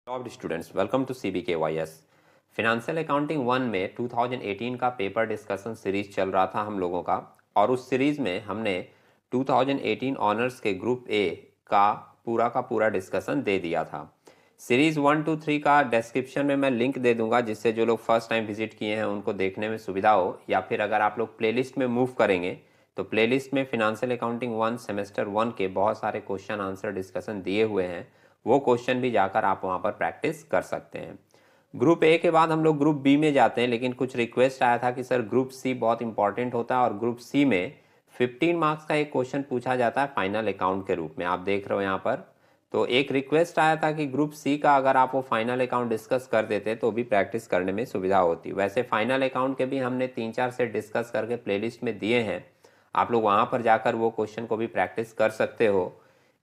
Top students welcome to CBKYS। Financial accounting 1 में 2018 का paper discussion series चल रहा था हम लोगों का, और उस सीरीज में हमने 2018 ऑनर्स के ग्रुप ए का पूरा डिस्कशन दे दिया था। सीरीज 1, 2, 3 का डिस्क्रिप्शन में मैं लिंक दे दूंगा, जिससे जो लोग फर्स्ट टाइम विजिट किए हैं उनको देखने में सुविधा हो, या फिर अगर आप लोग प्लेलिस्ट में मूव करेंगे तो प्लेलिस्ट में फिनेंशियल अकाउंटिंग 1 सेमेस्टर 1 के बहुत सारे क्वेश्चन आंसर डिस्कशन दिए हुए हैं। वो क्वेश्चन भी जाकर आप वहाँ पर प्रैक्टिस कर सकते हैं। ग्रुप ए के बाद हम लोग ग्रुप बी में जाते हैं, लेकिन कुछ रिक्वेस्ट आया था कि सर ग्रुप सी बहुत इंपॉर्टेंट होता है, और ग्रुप सी में 15 मार्क्स का एक क्वेश्चन पूछा जाता है फाइनल अकाउंट के रूप में। आप देख रहे हो यहाँ पर, तो एक रिक्वेस्ट आया था कि ग्रुप सी का अगर आप वो फाइनल अकाउंट डिस्कस कर देते तो भी प्रैक्टिस करने में सुविधा होती। वैसे फाइनल अकाउंट के भी हमने 3-4 से डिस्कस करके प्लेलिस्ट में दिए हैं, आप लोग वहाँ पर जाकर वो क्वेश्चन को भी प्रैक्टिस कर सकते हो।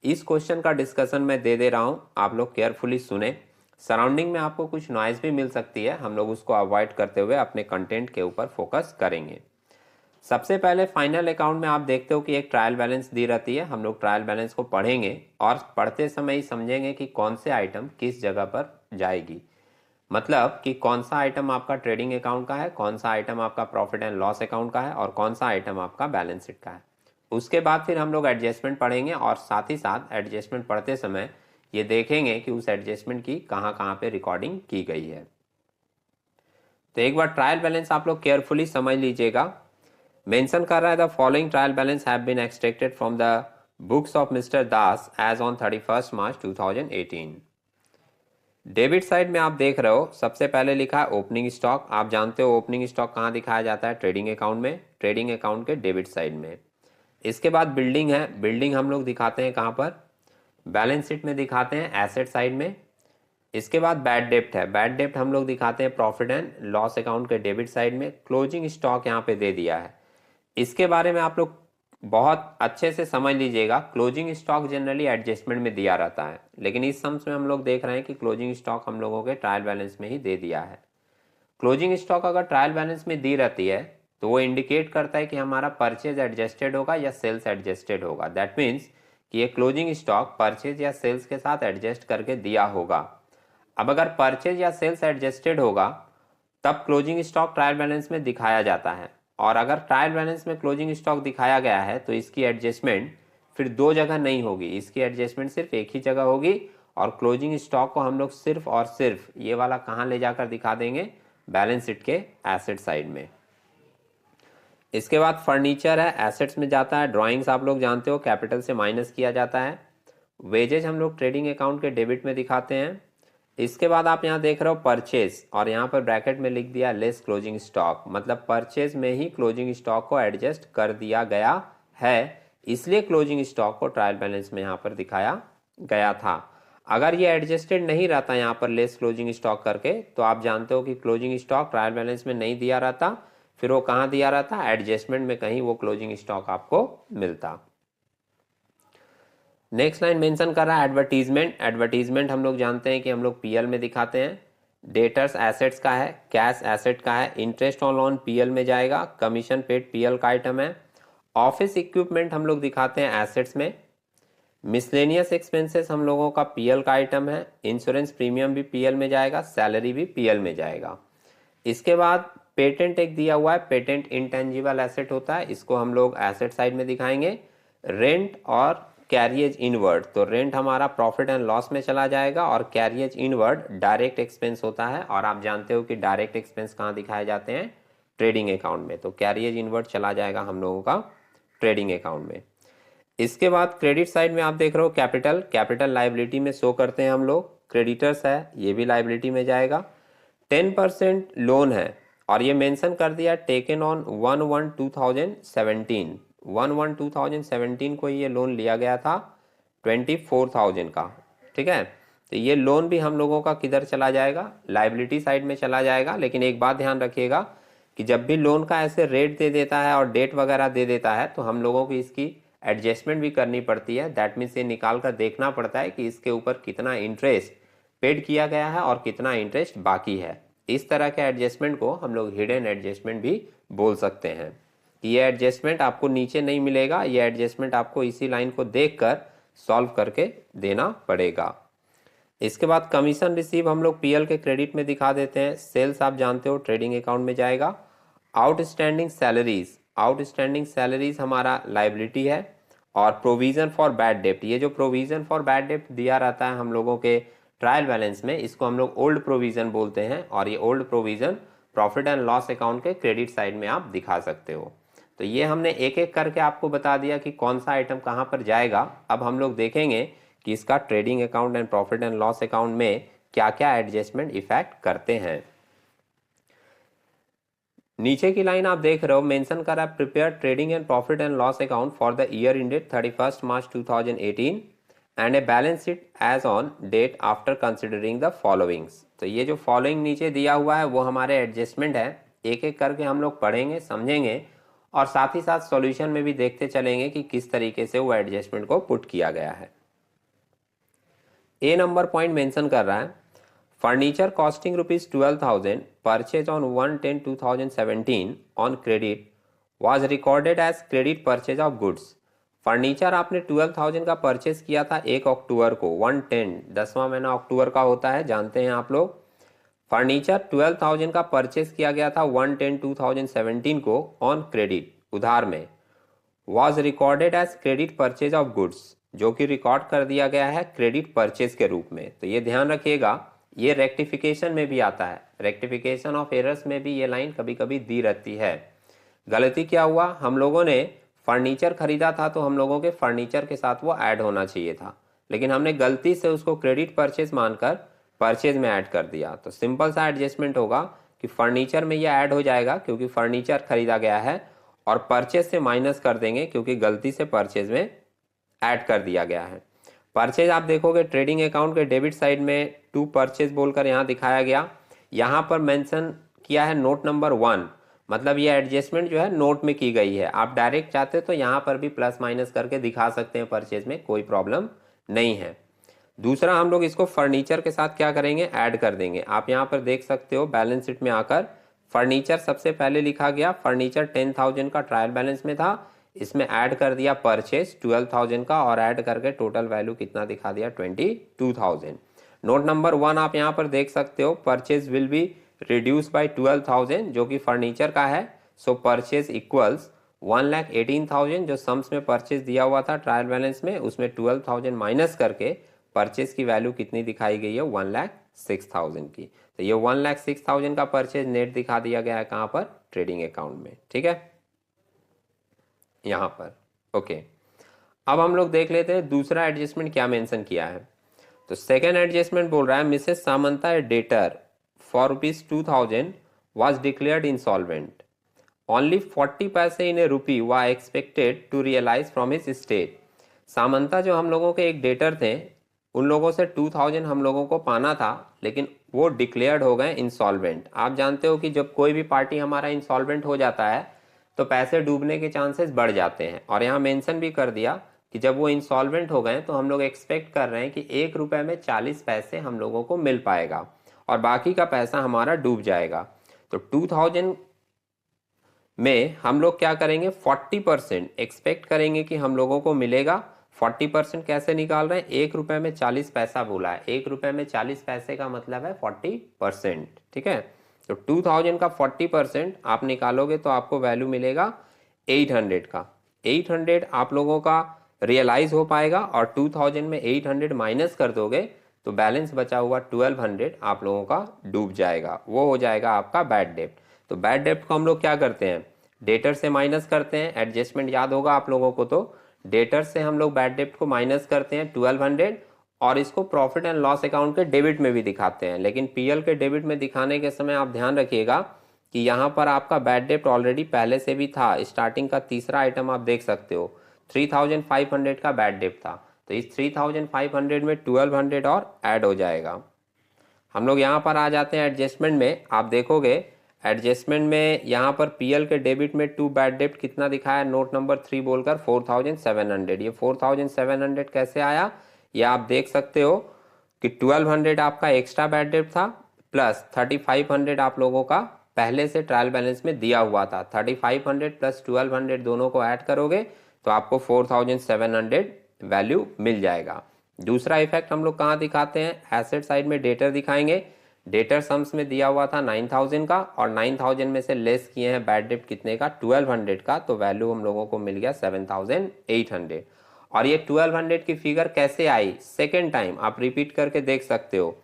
इस क्वेश्चन का डिस्कशन मैं दे दे रहा हूँ, आप लोग केयरफुली सुने। सराउंडिंग में आपको कुछ नॉइज भी मिल सकती है, हम लोग उसको अवॉइड करते हुए अपने कंटेंट के ऊपर फोकस करेंगे। सबसे पहले फाइनल अकाउंट में आप देखते हो कि एक ट्रायल बैलेंस दी रहती है। हम लोग ट्रायल बैलेंस को पढ़ेंगे और पढ़ते समय ही समझेंगे कि कौन से आइटम किस जगह पर जाएगी। मतलब कि कौन सा आइटम आपका ट्रेडिंग अकाउंट का है, कौन सा आइटम आपका प्रॉफिट एंड लॉस अकाउंट का है, और कौन सा आइटम आपका बैलेंस शीट का है। उसके बाद फिर हम लोग एडजस्टमेंट पढ़ेंगे, और साथ ही साथ एडजस्टमेंट पढ़ते समय ये देखेंगे कि उस एडजस्टमेंट की कहाँ कहाँ पे रिकॉर्डिंग की गई है। तो एक बार ट्रायल बैलेंस आप लोग केयरफुली समझ लीजिएगा। मेंशन कर रहा है the following trial balance have been extracted from the books of mister Das as on 31 March 2018। Debit side में आप देख रहे हो, सबसे पहले लिखा है ओपनिंग स्टॉक। आप जानते हो ओपनिंग स्टॉक कहाँ दिखाया जाता है? ट्रेडिंग अकाउंट में, ट्रेडिंग अकाउंट के डेबिट साइड में। इसके बाद बिल्डिंग है, बिल्डिंग हम लोग दिखाते हैं कहाँ पर? बैलेंस शीट में दिखाते हैं एसेट साइड में। इसके बाद बैड डेप्ट है, बैड डेप्ट हम लोग दिखाते हैं प्रॉफिट एंड लॉस अकाउंट के डेबिट साइड में। क्लोजिंग स्टॉक यहाँ पे दे दिया है, इसके बारे में आप लोग बहुत अच्छे से समझ लीजिएगा। क्लोजिंग स्टॉक जनरली एडजस्टमेंट में दिया रहता है, लेकिन इस सम्स में हम लोग देख रहे हैं कि क्लोजिंग स्टॉक हम लोगों के ट्रायल बैलेंस में ही दे दिया है। क्लोजिंग स्टॉक अगर ट्रायल बैलेंस में दी रहती है तो वो इंडिकेट करता है कि हमारा परचेज एडजस्टेड होगा या सेल्स एडजस्टेड होगा। दैट मीन्स कि ये क्लोजिंग स्टॉक परचेज या सेल्स के साथ एडजस्ट करके दिया होगा। अब अगर परचेज या सेल्स एडजस्टेड होगा तब क्लोजिंग स्टॉक ट्रायल बैलेंस में दिखाया जाता है, और अगर ट्रायल बैलेंस में क्लोजिंग स्टॉक दिखाया गया है तो इसकी एडजस्टमेंट फिर दो जगह नहीं होगी, इसकी एडजस्टमेंट सिर्फ एक ही जगह होगी। और क्लोजिंग स्टॉक को हम लोग सिर्फ और सिर्फ ये वाला कहाँ ले जाकर दिखा देंगे? बैलेंस शीट के एसेट साइड में। इसके बाद फर्नीचर है, एसेट्स में जाता है। ड्राइंग्स आप लोग जानते हो कैपिटल से माइनस किया जाता है। वेजेज हम लोग ट्रेडिंग अकाउंट के डेबिट में दिखाते हैं। इसके बाद आप यहाँ देख रहे हो परचेज, और यहाँ पर ब्रैकेट में लिख दिया लेस क्लोजिंग स्टॉक, मतलब परचेज में ही क्लोजिंग स्टॉक को एडजस्ट कर दिया गया है, इसलिए क्लोजिंग स्टॉक को ट्रायल बैलेंस में यहाँ पर दिखाया गया था। अगर ये एडजस्टेड नहीं रहता यहाँ पर लेस क्लोजिंग स्टॉक करके, तो आप जानते हो कि क्लोजिंग स्टॉक ट्रायल बैलेंस में नहीं दिया रहता, फिर वो कहाँ दिया रहता? एडजस्टमेंट में कहीं वो क्लोजिंग स्टॉक आपको मिलता। नेक्स्ट लाइन मेंशन कर रहा है एडवर्टीजमेंट। एडवर्टीजमेंट हम लोग जानते हैं कि हम लोग पीएल में दिखाते हैं। डेटर्स एसेट्स का है, कैश एसेट का है। इंटरेस्ट ऑन लोन पीएल में जाएगा, कमीशन पेड पीएल का आइटम है। ऑफिस इक्विपमेंट हम लोग दिखाते हैं एसेट्स में। मिसलेनियस एक्सपेंसेस हम लोगों का पीएल का आइटम है। इंश्योरेंस प्रीमियम भी पीएल में जाएगा, सैलरी भी पीएल में जाएगा। इसके बाद पेटेंट एक दिया हुआ है, पेटेंट इंटेंजिबल एसेट होता है, इसको हम लोग एसेट साइड में दिखाएंगे। रेंट और कैरियज इनवर्ड, तो रेंट हमारा प्रॉफिट एंड लॉस में चला जाएगा, और कैरियज इनवर्ड डायरेक्ट एक्सपेंस होता है, और आप जानते हो कि डायरेक्ट एक्सपेंस कहाँ दिखाए जाते हैं? ट्रेडिंग अकाउंट में। तो कैरियज इनवर्ड चला जाएगा हम लोगों का ट्रेडिंग अकाउंट में। इसके बाद क्रेडिट साइड में आप देख रहे हो कैपिटल, कैपिटल लाइबिलिटी में शो करते हैं हम लोग। क्रेडिटर्स है, ये भी लाइबिलिटी में जाएगा। 10% लोन है, और ये मेंशन कर दिया टेकन ऑन 1/1/2017, 1/1/2017 को ये लोन लिया गया था 24,000 का। ठीक है, तो ये लोन भी हम लोगों का किधर चला जाएगा? लाइबिलिटी साइड में चला जाएगा। लेकिन एक बात ध्यान रखिएगा कि जब भी लोन का ऐसे रेट दे देता है और डेट वगैरह दे देता है तो हम लोगों को इसकी एडजस्टमेंट भी करनी पड़ती है। दैट मीन्स ये निकाल कर देखना पड़ता है कि इसके ऊपर कितना इंटरेस्ट पेड किया गया है और कितना इंटरेस्ट बाकी है। इस तरह के एडजस्टमेंट को हम लोग हिडन एडजस्टमेंट भी बोल सकते हैं। ये एडजस्टमेंट आपको नीचे नहीं मिलेगा, ये एडजस्टमेंट आपको इसी लाइन को देखकर सॉल्व करके देना पड़ेगा। इसके बाद कमीशन रिसीव हम लोग पीएल के क्रेडिट में दिखा देते हैं। सेल्स आप जानते हो ट्रेडिंग अकाउंट में जाएगा। आउटस्टैंडिंग सैलरीज हमारा लाइबिलिटी है। और प्रोविजन फॉर बैड डेप्ट, ये जो प्रोविजन फॉर बैड डेप्ट दिया रहता है हम लोगों के ट्रायल बैलेंस में, इसको हम लोग ओल्ड प्रोविजन बोलते हैं। और ये old provision profit and loss account के क्रेडिट साइड में आप दिखा सकते हो। तो ये हमने एक एक करके आपको बता दिया कि कौन सा आइटम कहाँ पर जाएगा। अब हम लोग देखेंगे कि इसका trading account and profit and loss account में क्या क्या एडजस्टमेंट इफेक्ट करते हैं। नीचे की लाइन आप देख रहे हो, मेंशन करा prepare trading and profit and loss account for the year ended 31 March 2018 and a balance sheet as on date after considering the followings. तो ये जो फॉलोइंग नीचे दिया हुआ है वो हमारे एडजस्टमेंट है। एक एक करके हम लोग पढ़ेंगे, समझेंगे और साथ ही साथ सॉल्यूशन में भी देखते चलेंगे कि किस तरीके से वो एडजस्टमेंट को पुट किया गया है। ए नंबर पॉइंट मेंशन कर रहा है, furniture costing ₹12,000 purchase on 1/10/2017 on credit was recorded as credit purchase of goods. Furniture आपने 12,000 का परचेज किया था 1 अक्टूबर को। 1/10 10वां महीना अक्टूबर का होता है, जानते हैं आप लोग। फर्नीचर 12,000 का परचेज किया गया था 1/10/2017 को ऑन क्रेडिट, उधार में। Was recorded as credit purchase of goods, जो कि रिकॉर्ड कर दिया गया है क्रेडिट परचेज के रूप में। तो ये ध्यान रखिएगा, ये रेक्टिफिकेशन में भी आता है, रेक्टिफिकेशन ऑफ एरर्स में भी ये लाइन कभी कभी दी रहती है। गलती क्या हुआ, हम लोगों ने फर्नीचर खरीदा था तो हम लोगों के फर्नीचर के साथ वो ऐड होना चाहिए था, लेकिन हमने गलती से उसको क्रेडिट परचेज मानकर परचेज में ऐड कर दिया। तो सिंपल सा एडजस्टमेंट होगा कि फर्नीचर में ये ऐड हो जाएगा क्योंकि फर्नीचर खरीदा गया है, और परचेज से माइनस कर देंगे क्योंकि गलती से परचेज में ऐड कर दिया गया है। परचेज आप देखोगे ट्रेडिंग अकाउंट के डेबिट साइड में टू परचेज बोलकर यहाँ दिखाया गया। यहाँ पर मेंशन किया है नोट नंबर 1, मतलब ये एडजस्टमेंट जो है नोट में की गई है। आप डायरेक्ट चाहते तो यहाँ पर भी प्लस माइनस करके दिखा सकते हैं परचेज में, कोई प्रॉब्लम नहीं है। दूसरा, हम लोग इसको फर्नीचर के साथ क्या करेंगे, ऐड कर देंगे। आप यहाँ पर देख सकते हो बैलेंस शीट में आकर फर्नीचर सबसे पहले लिखा गया। फर्नीचर 10,000 का ट्रायल बैलेंस में था, इसमें ऐड कर दिया परचेज 12,000 का, और ऐड करके टोटल वैल्यू कितना दिखा दिया 22,000। नोट नंबर 1 आप यहाँ पर देख सकते हो, purchase will be reduce by 12,000 जो कि फर्नीचर का है। सो परचेज इक्वल्स 1,18,000 जो सम्स में परचेज दिया हुआ था ट्रायल बैलेंस में, उसमें 12,000 माइनस करके परचेज की वैल्यू कितनी दिखाई गई है 1,06,000 की। तो ये 1,06,000 का परचेज नेट दिखा दिया गया है कहाँ पर, ट्रेडिंग अकाउंट में। ठीक है, यहाँ पर ओके। अब हम लोग देख लेते हैं दूसरा एडजस्टमेंट क्या मेंशन किया है। तो सेकेंड एडजस्टमेंट बोल रहा है, Mrs Samanta a debtor for ₹2,000 was declared insolvent. Only 40 पैसे इन ए रुपी were expected to realize from his estate. Samanta जो हम लोगों के एक डेटर थे, उन लोगों से 2,000 हम लोगों को पाना था, लेकिन वो डिक्लेयर्ड हो गए इंसॉल्वेंट। आप जानते हो कि जब कोई भी पार्टी हमारा इंसॉल्वेंट हो जाता है तो पैसे डूबने के चांसेस बढ़ जाते हैं। और यहाँ मेंशन भी कर दिया कि जब वो इंसॉल्वेंट हो गए तो हम लोग एक्सपेक्ट कर रहे हैं कि 1 रुपए में 40 पैसे हम लोगों को मिल पाएगा और बाकी का पैसा हमारा डूब जाएगा। तो 2,000 में हम लोग क्या करेंगे, 40% एक्सपेक्ट करेंगे कि हम लोगों को मिलेगा। 40% कैसे निकाल रहे हैं, 1 रुपए में 40 पैसा बोला है, 1 रुपए में 40 पैसे का मतलब है 40%। ठीक है, तो 2,000 का 40% आप निकालोगे तो आपको वैल्यू मिलेगा 800 का। 800 आप लोगों का रियलाइज हो पाएगा, और 2,000 में 800 माइनस कर दोगे तो बैलेंस बचा हुआ 1,200 आप लोगों का डूब जाएगा। वो हो जाएगा आपका बैड डेप्ट। तो बैड डेप्ट को हम लोग क्या करते हैं, डेटर से माइनस करते हैं। एडजस्टमेंट याद होगा आप लोगों को, तो डेटर से हम लोग बैड डेप्ट को माइनस करते हैं 1,200, और इसको प्रॉफिट एंड लॉस अकाउंट के डेबिट में भी दिखाते हैं। लेकिन पीएल के डेबिट में दिखाने के समय आप ध्यान रखिएगा कि यहाँ पर आपका बैड डेप्ट ऑलरेडी पहले से भी था। स्टार्टिंग का तीसरा आइटम आप देख सकते हो, 3,500 का बैड डेप्ट था, तो इस 3,500 में 1,200 और ऐड हो जाएगा। हम लोग यहाँ पर आ जाते हैं एडजस्टमेंट में। आप देखोगे एडजस्टमेंट में यहाँ पर पीएल के डेबिट में टू बैड डेप्ट कितना दिखाया, नोट नंबर 3 बोलकर 4,700। ये 4,700 कैसे आया, ये आप देख सकते हो कि 1,200 आपका एक्स्ट्रा बैड डेप्ट था, प्लस 3,500 आप लोगों का पहले से ट्रायल बैलेंस में दिया हुआ था। 3,500 प्लस 1,200 दोनों को ऐड करोगे तो आपको 4,700 वैल्यू मिल जाएगा। दूसरा इफेक्ट हम लोग कहाँ दिखाते हैं, एसेट साइड में डेटर दिखाएंगे। डेटर सम्स में दिया हुआ था 9000 का और 9000 में से लेस किए हैं बैड डेब्ट कितने का, 1200 का, तो वैल्यू हम लोगों को मिल गया 7800। और ये 1200 की फिगर कैसे आई, सेकेंड टाइम आप रिपीट करके देख सकते हो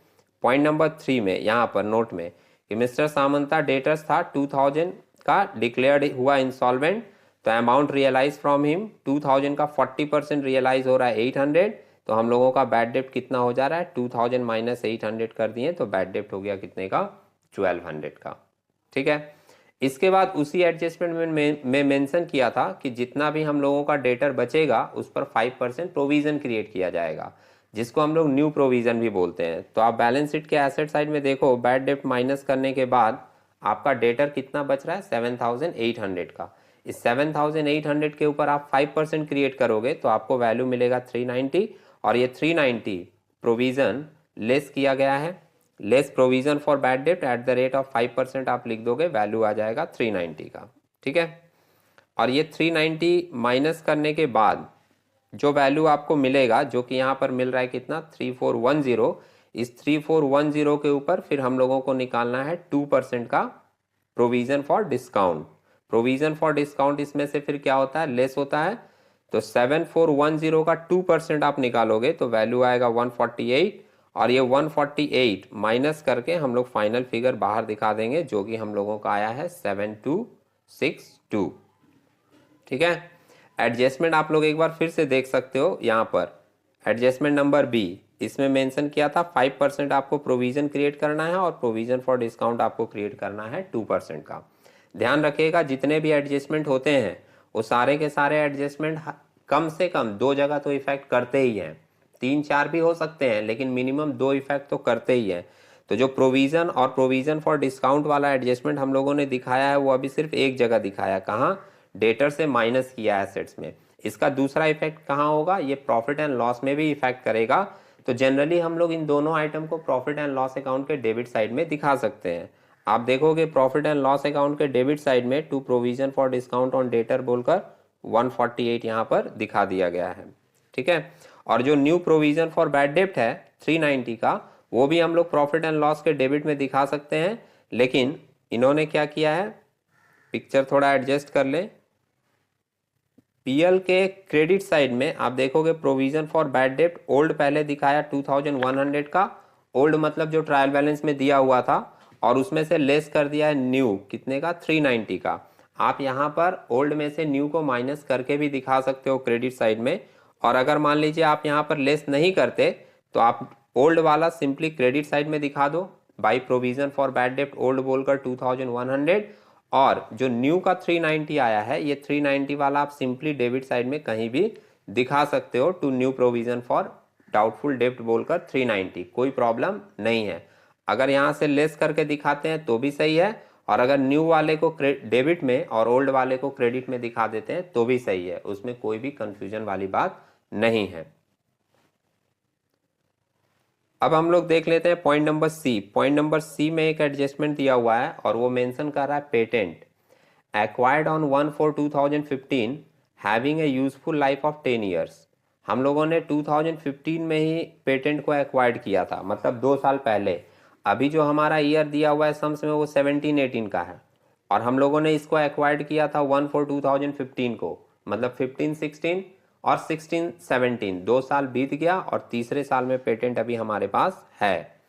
पॉइंट नंबर 3 में यहाँ पर नोट में कि मिस्टर सामंता डेटर्स था 2000 का, डिक्लेयर्ड हुआ इंसॉल्वेंट, तो अमाउंट रियलाइज फ्रॉम हिम 2000 का 40% रियलाइज हो रहा है 800, तो हम लोगों का बैड डेब्ट कितना हो जा रहा है 2000 माइनस 800 कर दिए, तो बैड डेब्ट हो गया कितने का 1200 का। ठीक है, इसके बाद उसी एडजस्टमेंट में मेंशन किया था कि जितना भी हम लोगों का डेटर बचेगा उस पर 5% प्रोविजन क्रिएट किया जाएगा, जिसको हम लोग न्यू प्रोविजन भी बोलते हैं। तो आप बैलेंस शीट के एसेट साइड में देखो, बैड डेब्ट माइनस करने के बाद आपका डेटर कितना बच रहा है 7800 का। इस 7800 के ऊपर आप 5% क्रिएट करोगे तो आपको वैल्यू मिलेगा 390, और ये 390 प्रोविजन लेस किया गया है, लेस प्रोविजन फॉर बैड डेब्ट एट द रेट ऑफ 5% आप लिख दोगे, वैल्यू आ जाएगा 390 का। ठीक है, और ये 390 माइनस करने के बाद जो वैल्यू आपको मिलेगा, जो कि यहाँ पर मिल रहा है कितना 3410, इस 3410 के ऊपर फिर हम लोगों को निकालना है 2% का provision for discount. Provision for discount इसमें से फिर क्या होता है, लेस होता है, तो 7410 का 2% आप निकालोगे तो वैल्यू आएगा 148, और ये 148 माइनस करके हम लोग फाइनल फिगर बाहर दिखा देंगे, जो कि हम लोगों का आया है 7262। ठीक है, एडजस्टमेंट आप लोग एक बार फिर से देख सकते हो, यहाँ पर एडजस्टमेंट नंबर बी, इसमें मेंशन किया था 5% आपको प्रोविजन क्रिएट करना है और प्रोविजन फॉर डिस्काउंट आपको क्रिएट करना है 2% का। ध्यान रखिएगा जितने भी एडजस्टमेंट होते हैं वो सारे के सारे एडजस्टमेंट कम से कम 2 जगह तो इफेक्ट करते ही हैं, 3-4 भी हो सकते हैं लेकिन मिनिमम 2 इफेक्ट तो करते ही हैं। तो जो प्रोविजन और प्रोविजन फॉर डिस्काउंट वाला एडजस्टमेंट हम लोगों ने दिखाया है वो अभी सिर्फ एक जगह दिखाया, कहाँ, डेटर से माइनस किया एसेट्स में। इसका दूसरा इफेक्ट कहाँ होगा, ये प्रॉफिट एंड लॉस में भी इफेक्ट करेगा। तो जनरली हम लोग इन दोनों आइटम को प्रॉफिट एंड लॉस अकाउंट के डेबिट साइड में दिखा सकते हैं। आप देखोगे प्रॉफिट एंड लॉस अकाउंट के डेबिट साइड में to provision for discount on debtor बोलकर 148 यहाँ पर दिखा दिया गया है। ठीक है, और जो न्यू प्रोविजन फॉर बैड डेब्ट है 390 का, वो भी हम लोग प्रॉफिट एंड लॉस के डेबिट में दिखा सकते हैं, लेकिन इन्होंने क्या किया है, पिक्चर थोड़ा एडजस्ट कर ले। पीएल के क्रेडिट साइड में आप देखोगे प्रोविजन फॉर बैड डेब्ट ओल्ड पहले दिखाया 2100 का, ओल्ड मतलब जो ट्रायल बैलेंस में दिया हुआ था, और उसमें से लेस कर दिया है न्यू कितने का 390 का। आप यहाँ पर ओल्ड में से न्यू को माइनस करके भी दिखा सकते हो क्रेडिट साइड में, और अगर मान लीजिए आप यहाँ पर लेस नहीं करते तो आप ओल्ड वाला सिंपली क्रेडिट साइड में दिखा दो बाई प्रोविजन फॉर बैड डेब्ट ओल्ड बोलकर 2100, और जो न्यू का 390 आया है ये 390 वाला आप सिंपली डेबिट साइड में कहीं भी दिखा सकते हो to new provision for doubtful डेब्ट बोलकर 390, कोई प्रॉब्लम नहीं है। अगर यहाँ से लेस करके दिखाते हैं तो भी सही है, और अगर न्यू वाले को डेबिट में और ओल्ड वाले को क्रेडिट में दिखा देते हैं तो भी सही है, उसमें कोई भी कंफ्यूजन वाली बात नहीं है। अब हम लोग देख लेते हैं point number C. Point number C में एक एडजस्टमेंट दिया हुआ है और वो मेंशन कर रहा है patent acquired on 1/4/2015 having a useful life of 10 years. हम लोगों ने 2015 में ही पेटेंट को एक्वायर्ड किया था, मतलब 2 साल पहले। अभी जो हमारा ईयर दिया हुआ है सम्स में वो 17-18 का है, और हम लोगों ने इसको एक्वायर्ड किया था 1/4/2015 को, मतलब 15-16 और 16-17 2 साल बीत गया और तीसरे साल में पेटेंट अभी हमारे पास है।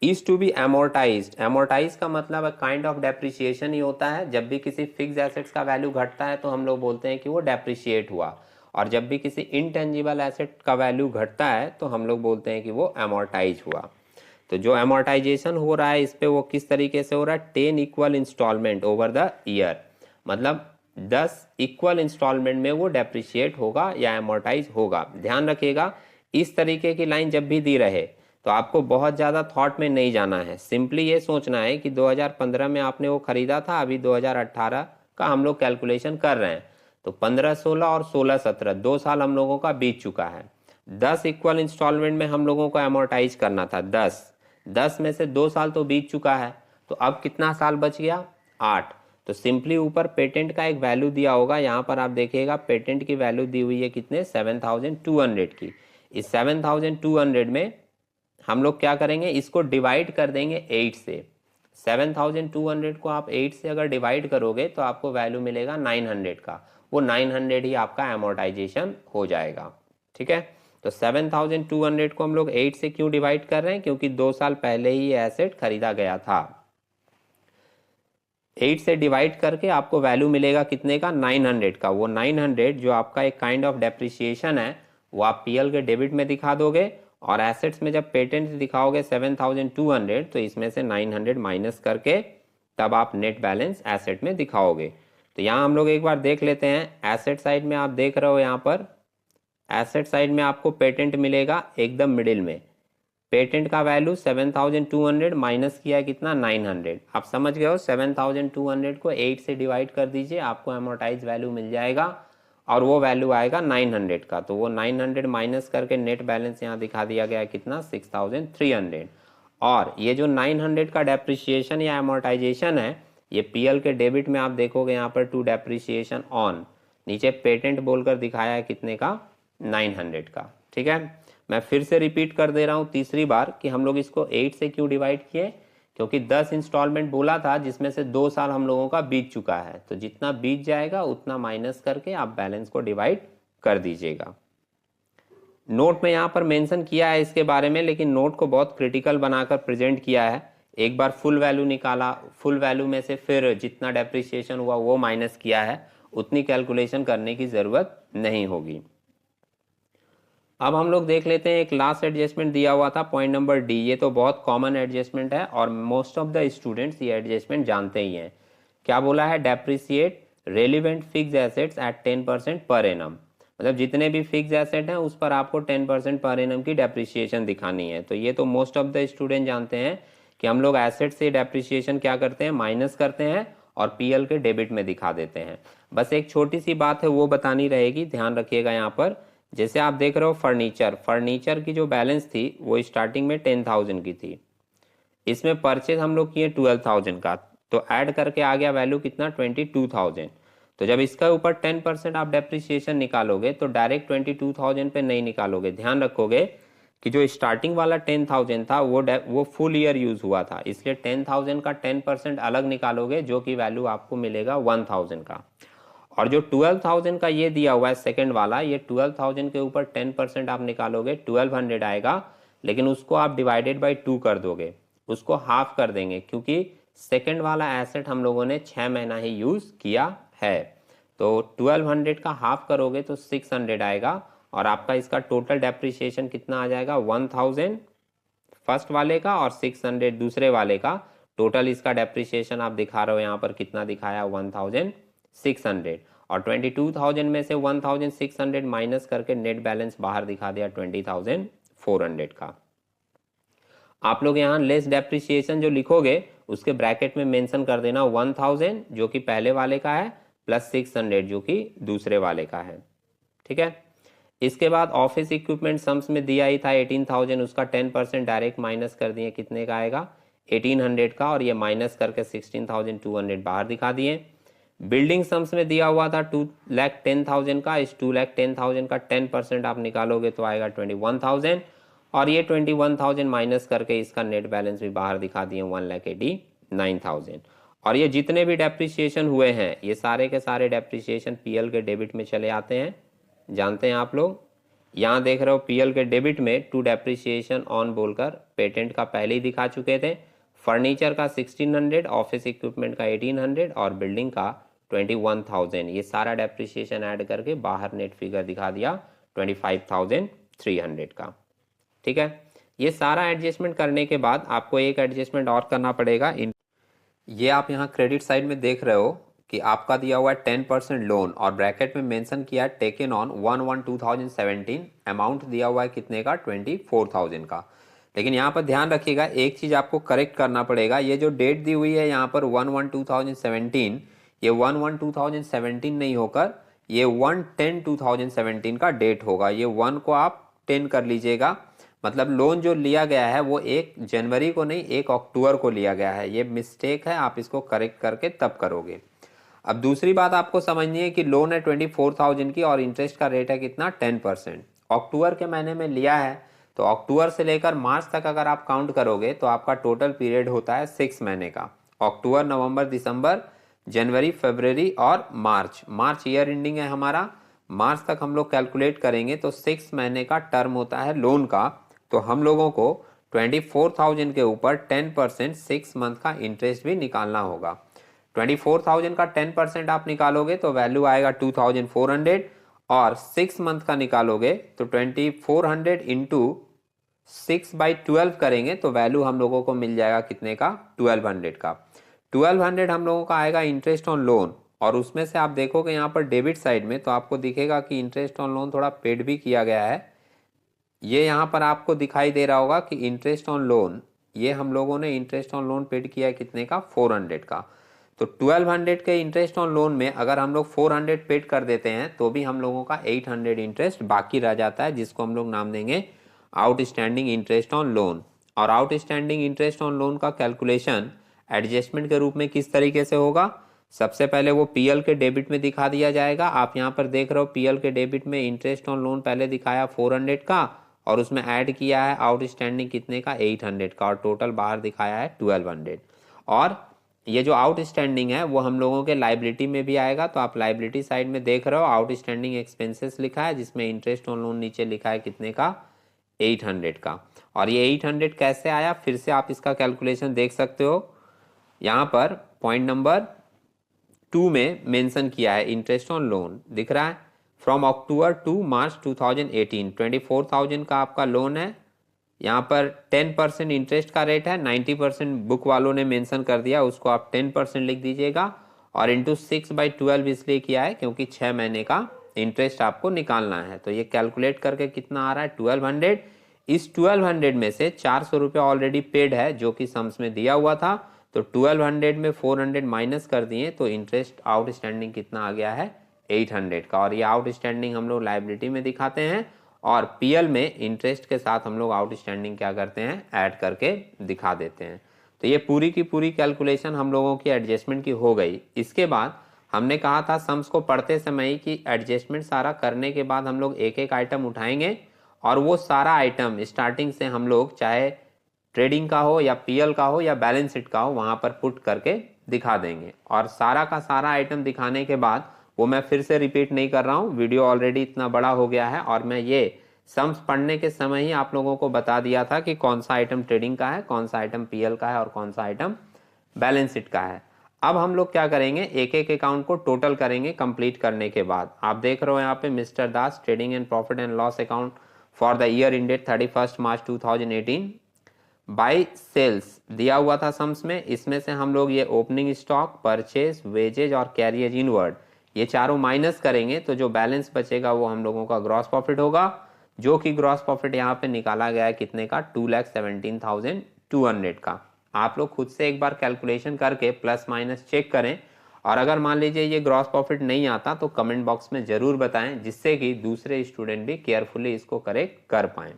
Is to be amortise, amortise का मतलब काइंड ऑफ डेप्रिसिएशन ही होता है। जब भी किसी फिक्स एसेट्स का वैल्यू घटता है तो हम लोग बोलते हैं कि वो डेप्रिशिएट हुआ, और जब भी किसी इनटेंजिबल एसेट का वैल्यू घटता है तो हम लोग बोलते हैं कि वो एमोर्टाइज हुआ। तो जो एमोर्टाइजेशन हो रहा है इस पे वो किस तरीके से हो रहा है, 10 equal instalment over the year, मतलब 10 इक्वल इंस्टॉलमेंट में वो डेप्रिशिएट होगा या एमोर्टाइज होगा। ध्यान रखिएगा इस तरीके की लाइन जब भी दी रहे तो आपको बहुत ज़्यादा थॉट में नहीं जाना है, सिंपली ये सोचना है कि 2015 में आपने वो खरीदा था, अभी 2018 का हम लोग कैलकुलेशन कर रहे हैं, तो 15-16 और 16-17 2 साल हम लोगों का बीत चुका है। 10 इक्वल इंस्टॉलमेंट में हम लोगों को एमोर्टाइज करना था, 10 में से 2 साल तो बीत चुका है, तो अब कितना साल बच गया 8। तो सिंपली ऊपर पेटेंट का एक वैल्यू दिया होगा, यहाँ पर आप देखिएगा पेटेंट की वैल्यू दी हुई है कितने 7200 की। इस 7200 में हम लोग क्या करेंगे, इसको डिवाइड कर देंगे 8 से। 7200 को आप 8 से अगर डिवाइड करोगे तो आपको वैल्यू मिलेगा 900 का, वो 900 ही आपका एमोर्टाइजेशन हो जाएगा। ठीक है, तो 7200 को हम लोग 8 से क्यों डिवाइड कर रहे हैं, क्योंकि 2 साल पहले ही ये एसेट खरीदा गया था। 8 से डिवाइड करके आपको वैल्यू मिलेगा कितने का, 900 का। वो 900 जो आपका एक काइंड ऑफ डेप्रिसिएशन है वो आप पीएल के डेबिट में दिखा दोगे, और एसेट्स में जब पेटेंट दिखाओगे 7200 तो इसमें से 900 माइनस करके तब आप नेट बैलेंस एसेट में दिखाओगे। तो यहाँ हम लोग एक बार देख लेते हैं। एसेट साइड में आप देख रहे हो, यहाँ पर एसेट साइड में आपको पेटेंट मिलेगा एकदम मिडिल में। पेटेंट का वैल्यू 7200 माइनस किया है कितना, 900। आप समझ गए हो, 7200 को 8 से डिवाइड कर दीजिए, आपको एमोर्टाइज वैल्यू मिल जाएगा और वो वैल्यू आएगा 900 का। तो वो 900 माइनस करके नेट बैलेंस यहाँ दिखा दिया गया है कितना, 6300। और ये जो 900 का डेप्रिसिएशन या एमोर्टाइजेशन है ये पीएल के डेबिट में आप देखोगे यहाँ पर टू डेप्रिसिएशन ऑन, नीचे पेटेंट बोलकर दिखाया है कितने का, 900 का। ठीक है, मैं फिर से रिपीट कर दे रहा हूं तीसरी बार कि हम लोग इसको 8 से क्यों डिवाइड किए, क्योंकि 10 इंस्टॉलमेंट बोला था जिसमें से 2 साल हम लोगों का बीत चुका है, तो जितना बीत जाएगा उतना माइनस करके आप बैलेंस को डिवाइड कर दीजिएगा। नोट में यहाँ पर मेंशन किया है इसके बारे में, लेकिन नोट को बहुत क्रिटिकल बनाकर प्रेजेंट किया है। एक बार फुल वैल्यू निकाला, फुल वैल्यू में से फिर जितना डेप्रिसिएशन हुआ वो माइनस किया है, उतनी कैलकुलेशन करने की जरूरत नहीं होगी। अब हम लोग देख लेते हैं, एक लास्ट एडजस्टमेंट दिया हुआ था पॉइंट नंबर डी। ये तो बहुत कॉमन एडजस्टमेंट है और मोस्ट ऑफ द स्टूडेंट्स ये एडजस्टमेंट जानते ही हैं। क्या बोला है, depreciate relevant fix assets at 10% per annum. मतलब जितने भी फिक्स एसेट हैं उस पर आपको 10% पर एनम की डेप्रिसिएशन दिखानी है। तो ये तो मोस्ट ऑफ द स्टूडेंट जानते हैं कि हम लोग एसेट से डेप्रिसिएशन क्या करते हैं, माइनस करते हैं और पीएल के डेबिट में दिखा देते हैं। बस एक छोटी सी बात है वो बतानी रहेगी, ध्यान रखिएगा यहाँ पर। जैसे आप देख रहे हो फर्नीचर की जो बैलेंस थी वो स्टार्टिंग में 10,000 की थी, इसमें परचेज हम लोग किए 12,000 का, तो ऐड करके आ गया वैल्यू कितना, 22,000। तो जब इसका ऊपर 10% आप डेप्रिसिएशन निकालोगे तो डायरेक्ट 22,000 पे नहीं निकालोगे। ध्यान रखोगे कि जो स्टार्टिंग वाला 10,000 था वो फुल ईयर यूज हुआ था, इसलिए 10,000 का 10% अलग निकालोगे जो कि वैल्यू आपको मिलेगा 1,000 का। और जो 12,000 का ये दिया हुआ है सेकंड वाला, ये 12,000 के ऊपर 10% आप निकालोगे 1200 आएगा, लेकिन उसको आप डिवाइडेड बाई 2 कर दोगे, उसको हाफ कर देंगे, क्योंकि सेकंड वाला एसेट हम लोगों ने 6 महीना ही यूज किया है। तो 1200 का हाफ करोगे तो 600 आएगा और आपका इसका टोटल डेप्रिसिएशन कितना आ जाएगा, 1000 फर्स्ट वाले का और 600 दूसरे वाले का। टोटल इसका डेप्रिसिएशन आप दिखा रहे हो यहाँ पर कितना दिखाया, 1600। और 22,000 में से 1600 माइनस करके नेट बैलेंस बाहर दिखा दिया 20,400 का। आप लोग यहाँ लेस डेप्रिसिएशन जो लिखोगे उसके ब्रैकेट में मेंशन कर देना 1000 जो कि पहले वाले का है प्लस 600 जो कि दूसरे वाले का है। ठीक है, इसके बाद ऑफिस इक्विपमेंट सम्स में दिया ही था 18,000, उसका 10% डायरेक्ट माइनस कर दिए, कितने का आएगा, 1800 का, और ये माइनस करके 16,200 बाहर दिखा दिए। बिल्डिंग सम्स में दिया हुआ था 2,10,000 का, इस 2,10,000 का 10% आप निकालोगे तो आएगा 21,000, और ये 21,000 माइनस करके इसका नेट बैलेंस भी बाहर दिखा दिए 1,89,000। और ये जितने भी डेप्रिसिएशन हुए हैं ये सारे के सारे डेप्रिसिएशन पीएल के डेबिट में चले आते हैं, जानते हैं आप लोग। यहाँ देख रहे हो पीएल के डेबिट में टू डेप्रिसिएशन ऑन बोलकर पेटेंट का पहले ही दिखा चुके थे, फर्नीचर का 1600, ऑफिस इक्विपमेंट का 1800 और बिल्डिंग का 21,000। ये सारा डेप्रिसिएशन ऐड करके बाहर नेट फिगर दिखा दिया 25,300 का। ठीक है, ये सारा एडजस्टमेंट करने के बाद आपको एक एडजस्टमेंट और करना पड़ेगा। ये आप यहाँ क्रेडिट साइड में देख रहे हो कि आपका दिया हुआ है 10% लोन और ब्रैकेट में मेंशन किया है टेकन ऑन 1/1/2017, अमाउंट दिया हुआ है कितने का, 24,000 का। लेकिन यहाँ पर ध्यान रखिएगा, एक चीज़ आपको करेक्ट करना पड़ेगा, ये जो डेट दी हुई है यहाँ पर 1/1/2017, ये 1/1/2017 नहीं होकर ये 1/10/2017 का डेट होगा। ये 1 को आप 10 कर लीजिएगा, मतलब लोन जो लिया गया है वो 1 जनवरी को नहीं 1 अक्टूबर को लिया गया है। ये मिस्टेक है, आप इसको करेक्ट करके तब करोगे। अब दूसरी बात आपको समझनी है कि लोन है 24,000 की और इंटरेस्ट का रेट है कितना, 10%, अक्टूबर के महीने में लिया है तो अक्टूबर से लेकर मार्च तक अगर आप काउंट करोगे तो आपका टोटल पीरियड होता है 6 महीने का। अक्टूबर, नवंबर, दिसंबर, जनवरी, फरवरी और मार्च। मार्च ईयर एंडिंग है हमारा, मार्च तक हम लोग कैलकुलेट करेंगे तो 6 महीने का टर्म होता है लोन का। तो हम लोगों को 24,000 के ऊपर 10% 6 मंथ का इंटरेस्ट भी निकालना होगा। 24,000 का 10% आप निकालोगे तो वैल्यू आएगा 2,400, और 6 मंथ का निकालोगे तो 2400 इंटू 6/12 करेंगे तो वैल्यू हम लोगों को मिल जाएगा कितने का, 1200 का। 1200 हम लोगों का आएगा इंटरेस्ट ऑन लोन, और उसमें से आप देखोगे यहाँ पर डेबिट साइड में तो आपको दिखेगा कि इंटरेस्ट ऑन लोन थोड़ा पेड भी किया गया है। ये यहाँ पर आपको दिखाई दे रहा होगा कि इंटरेस्ट ऑन लोन, ये हम लोगों ने इंटरेस्ट ऑन लोन पेड किया है कितने का, 400 का। तो 1200 के इंटरेस्ट ऑन लोन में अगर हम लोग 400 पेड कर देते हैं तो भी हम लोगों का 800 इंटरेस्ट बाकी रह जाता है, जिसको हम लोग नाम देंगे आउटस्टैंडिंग इंटरेस्ट ऑन लोन। और आउटस्टैंडिंग इंटरेस्ट ऑन लोन का कैलकुलेशन एडजस्टमेंट के रूप में किस तरीके से होगा, सबसे पहले वो पीएल के डेबिट में दिखा दिया जाएगा। आप यहाँ पर देख रहे हो पीएल के डेबिट में इंटरेस्ट ऑन लोन पहले दिखाया 400 का, और उसमें ऐड किया है आउटस्टैंडिंग कितने का, 800 का, और टोटल बाहर दिखाया है 1200। और ये जो आउटस्टैंडिंग है वो हम लोगों के लाइबिलिटी में भी आएगा। तो आप लाइबिलिटी साइड में देख रहे हो आउटस्टैंडिंग एक्सपेंसेस लिखा है, जिसमें इंटरेस्ट ऑन लोन नीचे लिखा है कितने का, 800 का। और ये 800 कैसे आया, फिर से आप इसका कैलकुलेशन देख सकते हो। यहाँ पर पॉइंट नंबर 2 में मेंशन किया है इंटरेस्ट ऑन लोन, दिख रहा है, फ्रॉम अक्टूबर टू मार्च 2018 24,000 का आपका लोन है। यहाँ पर 10% इंटरेस्ट का रेट है, 90% बुक वालों ने मेंशन कर दिया, उसको आप 10% लिख दीजिएगा। और इंटू 6/12 इसलिए किया है क्योंकि 6 महीने का इंटरेस्ट आपको निकालना है। तो ये कैलकुलेट करके कितना आ रहा है, 1200। इस 1200 में से 400 रुपये ऑलरेडी पेड है जो कि सम्स में दिया हुआ था, तो 1200 में 400 माइनस कर दिए तो इंटरेस्ट आउटस्टैंडिंग कितना आ गया है, 800 का। और ये आउटस्टैंडिंग हम लोग लाइबिलिटी में दिखाते हैं, और पीएल में इंटरेस्ट के साथ हम लोग आउटस्टैंडिंग क्या करते हैं, ऐड करके दिखा देते हैं। तो ये पूरी की पूरी कैलकुलेशन हम लोगों की एडजस्टमेंट की हो गई। इसके बाद हमने कहा था सम्स को पढ़ते समय ही कि एडजस्टमेंट सारा करने के बाद हम लोग एक एक आइटम उठाएंगे, और वो सारा आइटम स्टार्टिंग से हम लोग चाहे ट्रेडिंग का हो या पीएल का हो या बैलेंस शीट का हो वहां पर पुट करके दिखा देंगे। और सारा का सारा आइटम दिखाने के बाद वो मैं फिर से रिपीट नहीं कर रहा हूँ, वीडियो ऑलरेडी इतना बड़ा हो गया है, और मैं ये सम्स पढ़ने के समय ही आप लोगों को बता दिया था कि कौन सा आइटम ट्रेडिंग का है, कौन सा आइटम पीएल का है और कौन सा आइटम बैलेंस शीट का है। अब हम लोग क्या करेंगे, एक एक अकाउंट को टोटल करेंगे कंप्लीट करने के बाद। आप देख रहे हो यहाँ पे mister Das trading and profit and loss account for the year ended 31 March 2018 by sales दिया हुआ था सम्स में। इसमें से हम लोग ये ओपनिंग स्टॉक, परचेज, वेजेज और कैरियज इनवर्ड ये चारों माइनस करेंगे तो जो बैलेंस बचेगा वो हम लोगों का ग्रॉस प्रॉफिट होगा, जो कि ग्रॉस प्रॉफिट यहाँ पे निकाला गया है कितने का, 2,17,200 का। आप लोग खुद से एक बार कैलकुलेशन करके प्लस माइनस चेक करें, और अगर मान लीजिए ये ग्रॉस प्रॉफिट नहीं आता तो कमेंट बॉक्स में जरूर बताएं, जिससे कि दूसरे स्टूडेंट भी केयरफुली इसको करेक्ट कर पाएं।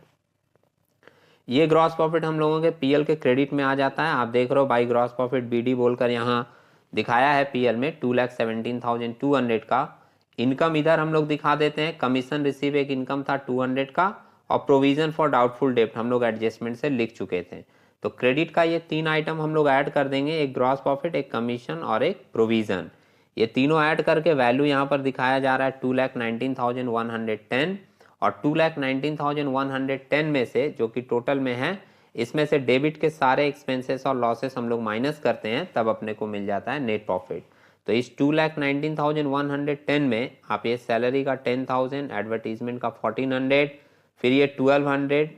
ये ग्रॉस प्रॉफिट हम लोगों के पीएल के क्रेडिट में आ जाता है। आप देख रहे हो बाई ग्रॉस प्रॉफिट बीडी बोलकर यहाँ दिखाया है पीएल में 2,17,200 का। इनकम इधर हम लोग दिखा देते हैं, कमीशन रिसीव एक इनकम था 200 का, और प्रोविजन फॉर डाउटफुल डेप्ट हम लोग एडजस्टमेंट से लिख चुके थे। तो क्रेडिट का ये 3 आइटम हम लोग ऐड कर देंगे, एक ग्रॉस प्रॉफिट, एक कमीशन और एक प्रोविजन। ये तीनों ऐड करके वैल्यू यहाँ पर दिखाया जा रहा है 2,19,110, और 2,19,110 में से जो कि टोटल में है, इसमें से डेबिट के सारे एक्सपेंसेस और लॉसेस हम लोग माइनस करते हैं, तब अपने को मिल जाता है नेट प्रॉफिट। तो इस 2,19,110 में आप ये सैलरी का 10,000, एडवर्टीजमेंट का 1,400, फिर ये 1,200,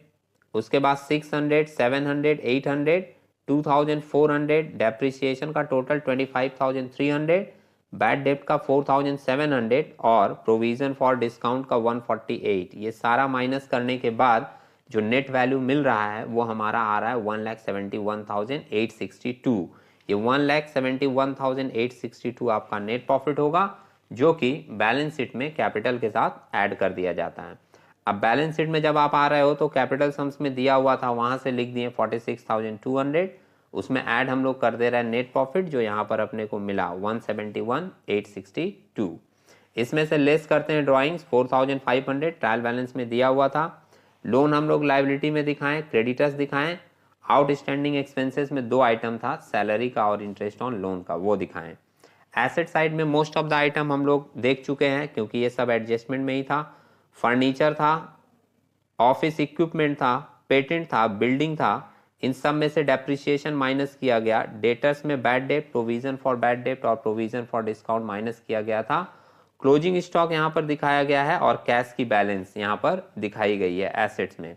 उसके बाद 600, 700, 800, 2,400, डेप्रिसिएशन का टोटल 25,300, बैड डेप्ट का 4,700 और प्रोविजन फॉर डिस्काउंट का 148। ये सारा माइनस करने के बाद जो नेट वैल्यू मिल रहा है वो हमारा आ रहा है 1,71,862। ये 1,71,862 आपका नेट प्रॉफिट होगा, जो कि बैलेंस शीट में कैपिटल के साथ ऐड कर दिया जाता है। अब बैलेंस शीट में जब आप आ रहे हो तो कैपिटल सम्स में दिया हुआ था, वहां से लिख दिए 46,200, उसमें ऐड हम लोग कर दे रहे हैं नेट प्रॉफिट, जो यहाँ पर अपने को मिला 171,862। इसमें से लेस करते हैं ड्राइंग्स 4500 ट्रायल बैलेंस में दिया हुआ था। लोन हम लोग लाइबिलिटी में दिखाएं, क्रेडिटर्स दिखाएं, आउटस्टैंडिंग एक्सपेंसेस में 2 आइटम था, सैलरी का और इंटरेस्ट ऑन लोन का, वो दिखाएं। एसेट साइड में मोस्ट ऑफ द आइटम हम लोग देख चुके हैं क्योंकि ये सब एडजस्टमेंट में ही था। फर्नीचर था, ऑफिस इक्विपमेंट था, पेटेंट था, बिल्डिंग था, इन सब में से डेप्रिसिएशन माइनस किया गया। डेटर्स में bad debt, provision for bad debt और प्रोविजन फॉर डिस्काउंट माइनस किया गया था। क्लोजिंग स्टॉक यहाँ पर दिखाया गया है और कैश की बैलेंस यहाँ पर दिखाई गई है एसेट्स में।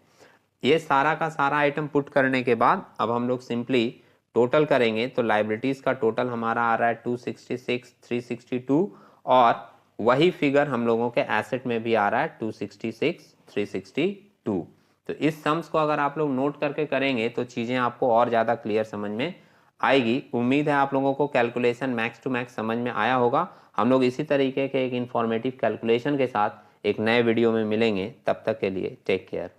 ये सारा का सारा आइटम पुट करने के बाद अब हम लोग सिंपली टोटल करेंगे तो लाइबिलिटीज का टोटल हमारा आ रहा है 266 362 और वही फिगर हम लोगों के एसेट में भी आ रहा है 266 362। तो इस सम्स को अगर आप लोग नोट करके करेंगे तो चीज़ें आपको और ज़्यादा क्लियर समझ में आएगी। उम्मीद है आप लोगों को कैलकुलेशन मैक्स टू मैक्स समझ में आया होगा। हम लोग इसी तरीके के एक इन्फॉर्मेटिव कैलकुलेशन के साथ एक नए वीडियो में मिलेंगे। तब तक के लिए टेक केयर।